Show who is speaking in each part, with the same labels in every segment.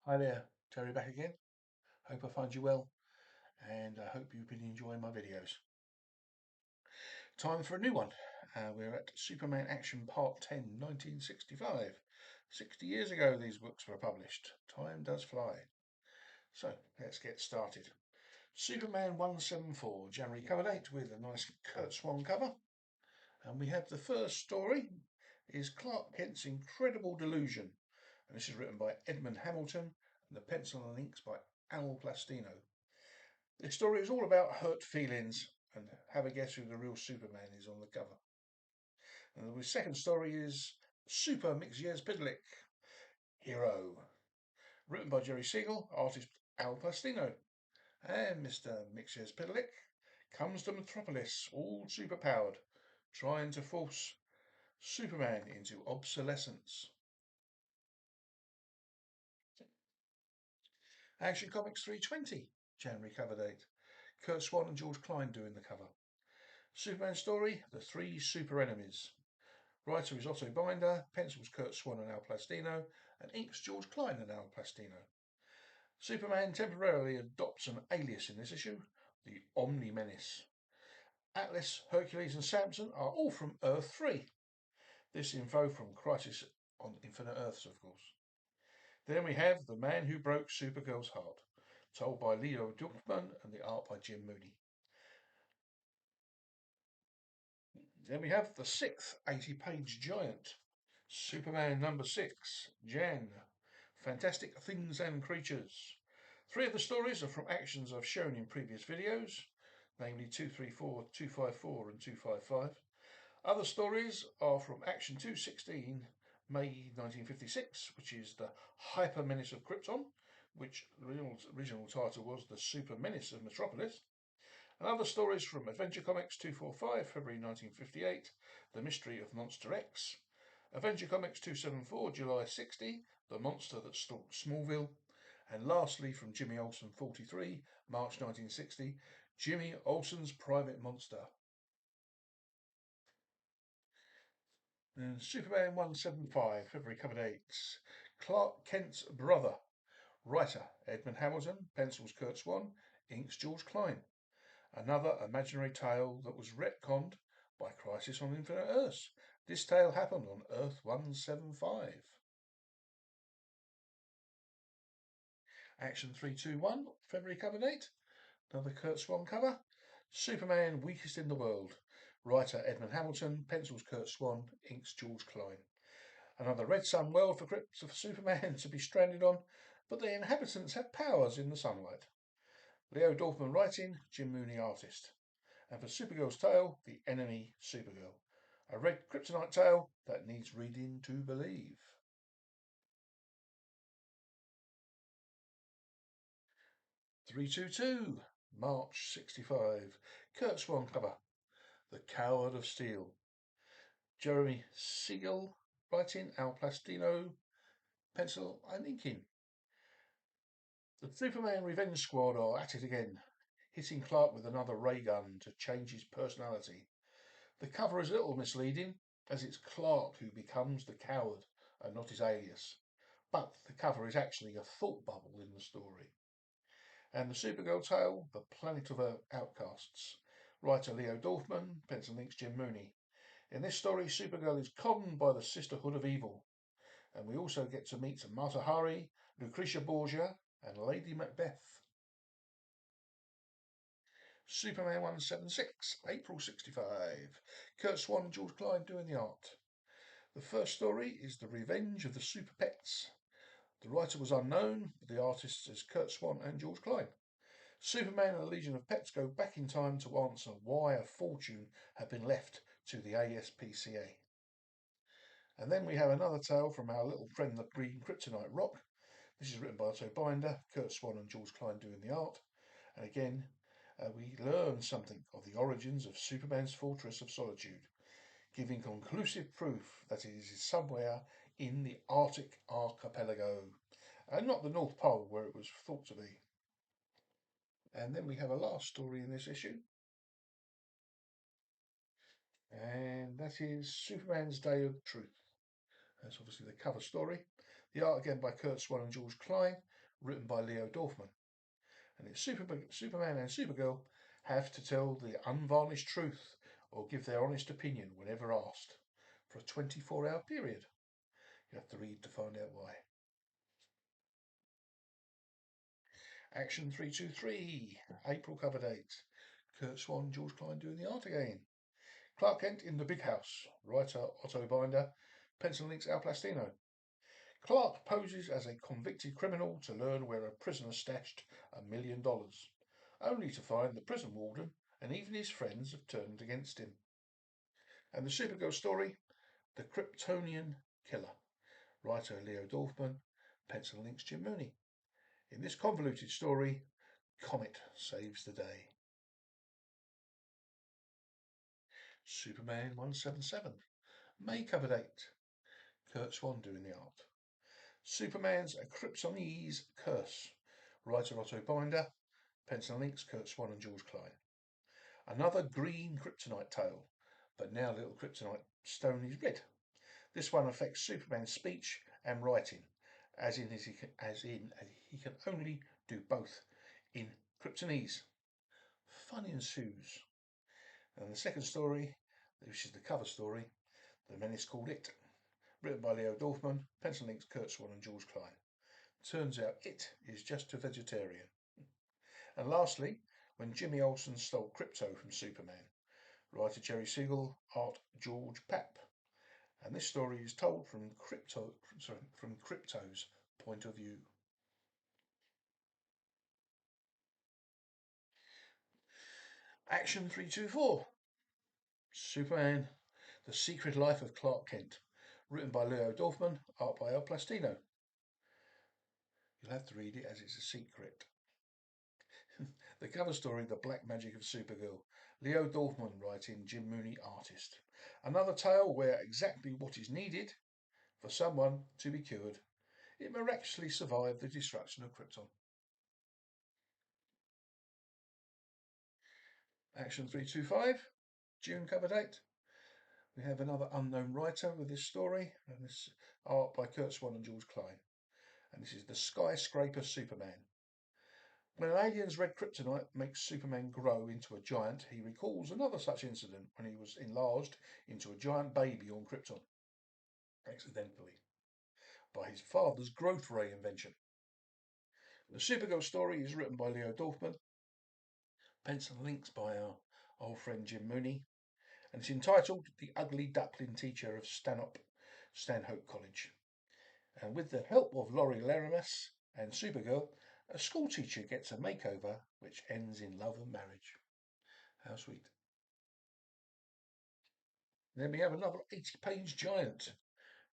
Speaker 1: Hi there, Terry back again. Hope I find you well, and I hope you've been enjoying my videos. Time for a new one. We're at Superman Action Part 10, 1965. 60 years ago these books were published. Time does fly. So, let's get started. Superman 174, January cover date with a nice Kurt Swan cover. And we have the first story is Clark Kent's Incredible Delusion. And this is written by Edmund Hamilton, and the pencil and inks by Al Plastino. The story is all about hurt feelings, and have a guess who the real Superman is on the cover. And the second story is Super Mxyzptlk, Hero, written by Jerry Siegel, artist Al Plastino. And Mr. Mxyzptlk comes to Metropolis, all superpowered, trying to force Superman into obsolescence. Action Comics 320, January cover date. Kurt Swan and George Klein doing the cover. Superman story, The Three Super Enemies. Writer is Otto Binder, pencils Kurt Swan and Al Plastino, and inks George Klein and Al Plastino. Superman temporarily adopts an alias in this issue, the Omni Menace. Atlas, Hercules, and Samson are all from Earth 3. This info from Crisis on Infinite Earths, of course. Then we have The Man Who Broke Supergirl's Heart, told by Leo Duchman and the art by Jim Mooney. Then we have the sixth 80-page giant, Superman number 6, Jan, Fantastic Things and Creatures. 3 of the stories are from actions I've shown in previous videos, namely 234, 254 and 255. Other stories are from Action 216, May 1956, which is the Hyper Menace of Krypton, which the original title was The Super Menace of Metropolis. And other stories from Adventure Comics 245, February 1958, The Mystery of Monster X. Adventure Comics 274, July 60, The Monster That Stalked Smallville. And lastly, from Jimmy Olsen 43, March 1960, Jimmy Olsen's Private Monster. And Superman 175, February cover dates. Clark Kent's brother. Writer Edmund Hamilton, pencils Kurt Swan, inks George Klein. Another imaginary tale that was retconned by Crisis on Infinite Earths. This tale happened on Earth 175. Action 321, February cover date. Another Kurt Swan cover. Superman Weakest in the World. Writer Edmund Hamilton, pencils Kurt Swan, inks George Klein. Another Red Sun world for Superman to be stranded on, but the inhabitants have powers in the sunlight. Leo Dorfman writing, Jim Mooney artist. And for Supergirl's tale, The Enemy Supergirl. A red kryptonite tale that needs reading to believe. "322", March 65. Kurt Swan cover. The Coward of Steel. Jeremy Siegel writing, Al Plastino pencil and inking. The Superman Revenge Squad are at it again, hitting Clark with another ray gun to change his personality. The cover is a little misleading, as it's Clark who becomes the coward and not his alias. But the cover is actually a thought bubble in the story. And the Supergirl tale, The Planet of Outcasts. Writer Leo Dorfman, pencil inks Jim Mooney. In this story, Supergirl is conned by the Sisterhood of Evil. And we also get to meet Mata Hari, Lucretia Borgia, and Lady Macbeth. Superman 176, April 65. Kurt Swan and George Klein doing the art. The first story is The Revenge of the Super Pets. The writer was unknown, but the artists is Kurt Swan and George Klein. Superman and a legion of pets go back in time to answer why a fortune had been left to the ASPCA. And then we have another tale from our little friend the Green Kryptonite Rock. This is written by Otto Binder, Kurt Swan and George Klein doing the art. And again, we learn something of the origins of Superman's Fortress of Solitude, giving conclusive proof that it is somewhere in the Arctic archipelago, and not the North Pole where it was thought to be. And then we have a last story in this issue, and that is Superman's Day of Truth. That's obviously the cover story. The art again by Kurt Swan and George Klein, written by Leo Dorfman. And it's Superman and Supergirl have to tell the unvarnished truth or give their honest opinion whenever asked for a 24-hour period. You have to read to find out why. Action 323, April cover date. Curt Swan, George Klein doing the art again. Clark Kent in the Big House. Writer Otto Binder. Pencil inks Al Plastino. Clark poses as a convicted criminal to learn where a prisoner stashed $1 million, only to find the prison warden and even his friends have turned against him. And the Supergirl story, The Kryptonian Killer. Writer Leo Dorfman. Pencil inks Jim Mooney. In this convoluted story, Comet saves the day. Superman 177. May cover date. Curt Swan doing the art. Superman's A Kryptonese Curse. Writer Otto Binder. Pencil inks Curt Swan and George Klein. Another green kryptonite tale, but now little kryptonite stone is red. This one affects Superman's speech and writing, as in he can only do both in Kryptonese. Fun ensues. And the second story, which is the cover story, The Menace Called It, written by Leo Dorfman, pencil inks Curt Swan and George Klein. Turns out it is just a vegetarian. And lastly, When Jimmy Olsen Stole Krypto from Superman, writer Jerry Siegel, art George Papp. And this story is told from Krypto's point of view. Action 324. Superman, The Secret Life of Clark Kent, written by Leo Dorfman, art by Al Plastino. You'll have to read it as it's a secret. The cover story, The Black Magic of Supergirl, Leo Dorfman writing, Jim Mooney artist. Another tale where exactly what is needed for someone to be cured. It miraculously survived the destruction of Krypton. Action 325, June cover date. We have another unknown writer with this story, and this art by Curt Swan and George Klein. And this is The Skyscraper Superman. When an alien's red kryptonite makes Superman grow into a giant, he recalls another such incident when he was enlarged into a giant baby on Krypton, accidentally, by his father's growth ray invention. The Supergirl story is written by Leo Dorfman, pencil links by our old friend Jim Mooney, and it's entitled The Ugly Duckling Teacher of Stanhope College. And with the help of Laurie Laramis and Supergirl, a school teacher gets a makeover which ends in love and marriage. How sweet. Then we have another 80-page giant,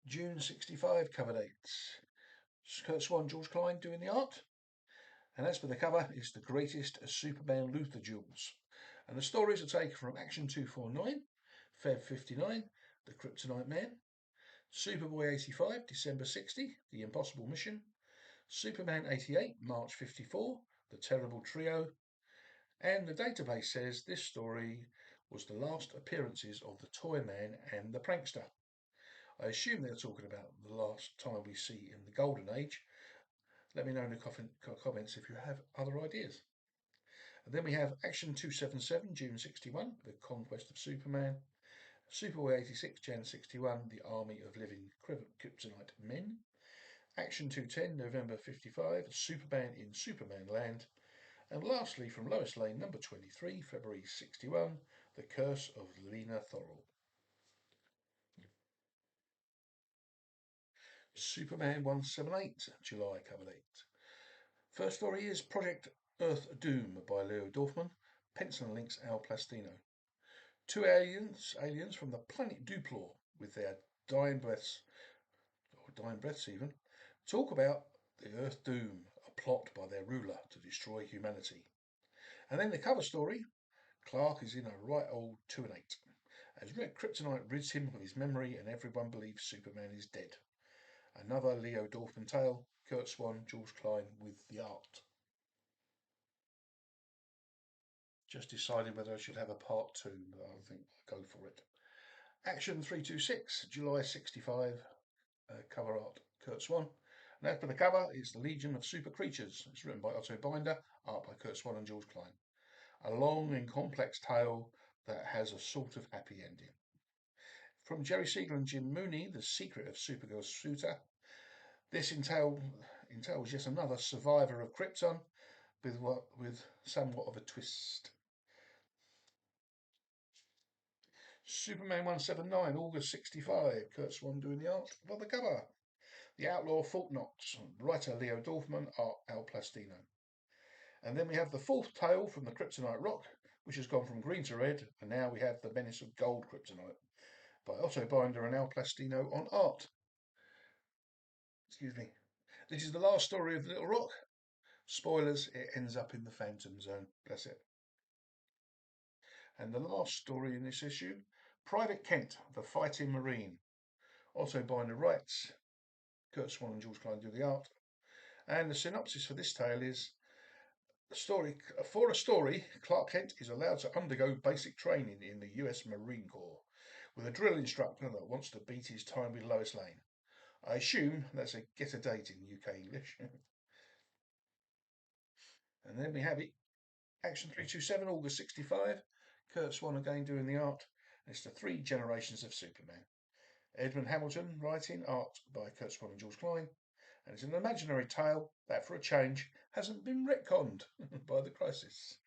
Speaker 1: June 65 cover dates. Curt Swan, George Klein doing the art. And as for the cover, it's The Greatest Superman Luthor Duels. And the stories are taken from Action 249, Feb 59, The Kryptonite Man, Superboy 85, December 60, The Impossible Mission, Superman 88, March 54, The Terrible Trio, and the database says this story was the last appearances of the Toyman and the Prankster. I assume they're talking about the last time we see in the Golden Age. Let me know in the comments if you have other ideas. And then we have Action 277, June 61, The Conquest of Superman. Superboy 86, Jan 61, The Army of Living Kryptonite Men. Action 210, November 55, Superman in Superman Land. And lastly, from Lois Lane, number 23, February 61, The Curse of Lena Thorell. Superman 178, July cover date. First story is Project Earth Doom by Leo Dorfman, pencil and links Al Plastino. Two aliens from the planet Duplor, with their dying breaths even, talk about the Earth Doom, a plot by their ruler to destroy humanity. And then the cover story, Clark is in a right old 2 and 8, as red kryptonite rids him of his memory and everyone believes Superman is dead. Another Leo Dorfman tale, Curt Swan, George Klein with the art. Just decided whether I should have a part 2, but I think I'll go for it. Action 326, July 65, cover art, Curt Swan. And as for the cover, it's the Legion of Super Creatures. It's written by Otto Binder, art by Kurt Swan and George Klein. A long and complex tale that has a sort of happy ending. From Jerry Siegel and Jim Mooney, The Secret of Supergirl Suitor. This entails yet another survivor of Krypton with somewhat of a twist. Superman 179, August 65. Kurt Swan doing the art for the cover. The Outlaw Fortnot, writer Leo Dorfman, art Al Plastino. And then we have the fourth tale from the Kryptonite Rock, which has gone from green to red, and now we have the Menace of Gold Kryptonite by Otto Binder and Al Plastino on art. Excuse me. This is the last story of Little Rock. Spoilers, it ends up in the Phantom Zone. That's it. And the last story in this issue, Private Kent, the Fighting Marine. Otto Binder writes, Kurt Swan and George Klein do the art. And the synopsis for this tale is, for a story, Clark Kent is allowed to undergo basic training in the US Marine Corps with a drill instructor that wants to beat his time with Lois Lane. I assume that's a get a date in UK English. And then we have it, Action 327, August 65. Kurt Swan again doing the art. And it's the three generations of Superman. Edmund Hamilton writing, art by Kurt Swan and George Klein. And it's an imaginary tale that, for a change, hasn't been retconned by the crisis.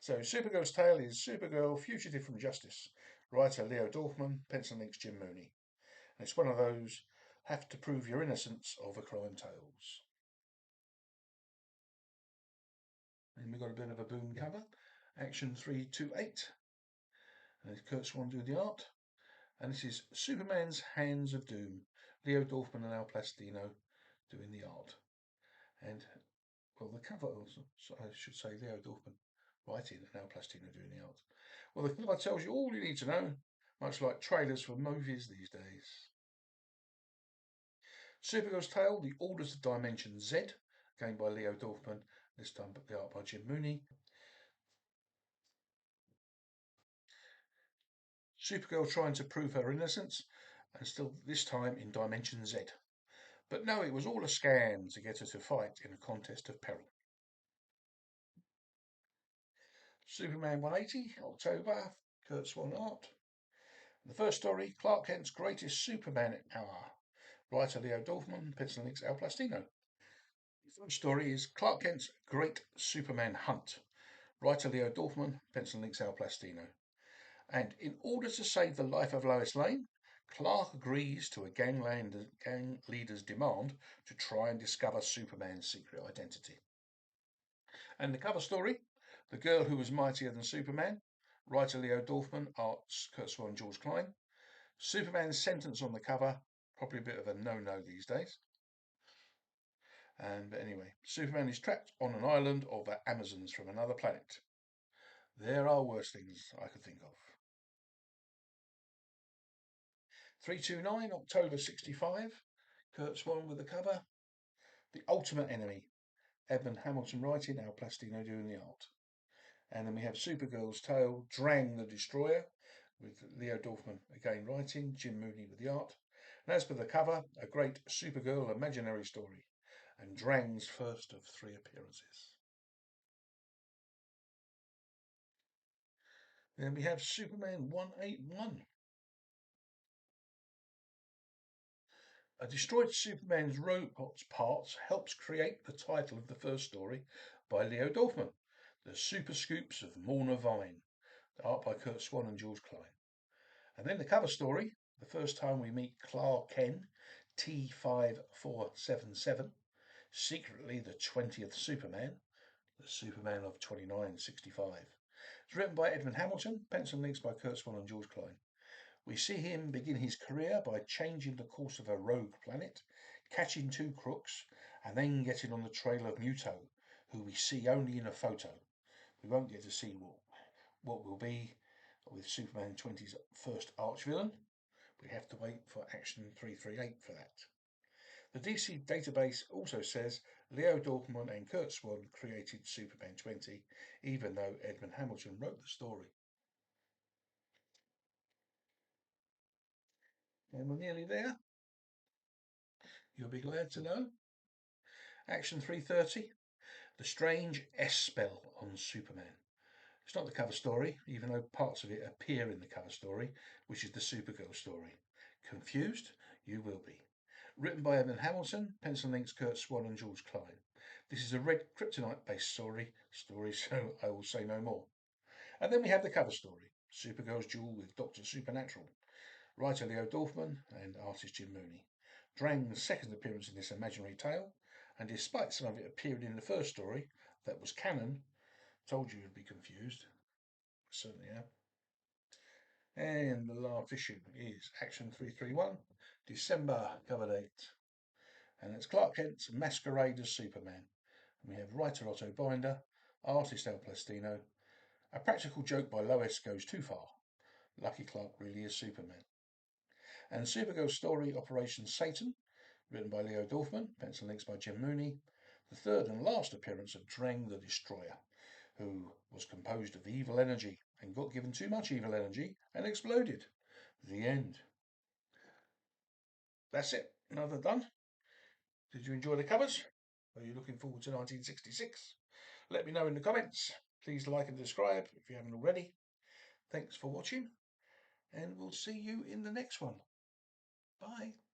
Speaker 1: So Supergirl's tale is Supergirl, Fugitive from Justice. Writer Leo Dorfman, pencil inks Jim Mooney. And it's one of those have to prove your innocence of a crime tales. And we've got a bit of a boom cover. Action 328. And it's Kurt Swan doing the art. And this is Superman's Hands of Doom. Leo Dorfman and Al Plastino doing the art. And, well, the cover also, so I should say Leo Dorfman writing and Al Plastino doing the art. Well, the cover tells you all you need to know, much like trailers for movies these days. Supergirl's tale, The Orders of Dimension Z, again by Leo Dorfman, this time the art by Jim Mooney. Supergirl trying to prove her innocence, and still this time in Dimension Z. But no, it was all a scam to get her to fight in a contest of peril. Superman 180, October, Kurt Swan art. The first story, Clark Kent's Greatest Superman Hour. Writer Leo Dorfman, pencil inks Al Plastino. The first story is Clark Kent's Great Superman Hunt. Writer Leo Dorfman, pencil inks Al Plastino. And in order to save the life of Lois Lane, Clark agrees to a gang leader's demand to try and discover Superman's secret identity. And the cover story, The Girl Who Was Mightier Than Superman, writer Leo Dorfman, arts Kurt Swan and George Klein. Superman's sentence on the cover, probably a bit of a no-no these days. But anyway, Superman is trapped on an island of the Amazons from another planet. There are worse things I could think of. 329, October 65. Kurt Swan with the cover. The Ultimate Enemy. Edmund Hamilton writing, Al Plastino doing the art. And then we have Supergirl's tale, Drang the Destroyer, with Leo Dorfman again writing, Jim Mooney with the art. And as for the cover, a great Supergirl imaginary story, and Drang's first of 3 appearances. Then we have Superman 181. A destroyed Superman's robot's parts helps create the title of the first story by Leo Dorfman, The Super Scoops of Morna Vine, art by Kurt Swan and George Klein. And then the cover story, the first time we meet Clark Kent, T5477, secretly the 20th Superman, the Superman of 2965. It's written by Edmund Hamilton, pencil inks by Kurt Swan and George Klein. We see him begin his career by changing the course of a rogue planet, catching 2 crooks, and then getting on the trail of Muto, who we see only in a photo. We won't get to see what will be with Superman 20's first arch-villain. We have to wait for Action 338 for that. The DC database also says Leo Dorfman and Kurt Swan created Superman 20, even though Edmund Hamilton wrote the story. And we're nearly there. You'll be glad to know Action 330, The Strange S Spell on Superman. It's not the cover story, even though parts of it appear in the cover story, which is the Supergirl story. Confused? You will be. Written by Evan Hamilton, pencil inks Kurt Swan and George Klein. This is a red kryptonite based story, so I will say no more. And then we have the cover story, Supergirl's duel with Dr. Supernatural. Writer Leo Dorfman and artist Jim Mooney. Drang's second appearance in this imaginary tale, and despite some of it appearing in the first story, that was canon, told you you'd be confused. Certainly am. And the last issue is Action 331, December cover date. And it's Clark Kent's Masquerade as Superman. And we have writer Otto Binder, artist Al Plastino. A practical joke by Lois goes too far. Lucky Clark really is Superman. And Supergirl's story, Operation Satan, written by Leo Dorfman, pencil inks by Jim Mooney. The third and last appearance of Drang the Destroyer, who was composed of evil energy and got given too much evil energy and exploded. The end. That's it. Another done. Did you enjoy the covers? Are you looking forward to 1966? Let me know in the comments. Please like and subscribe if you haven't already. Thanks for watching, and we'll see you in the next one. Bye.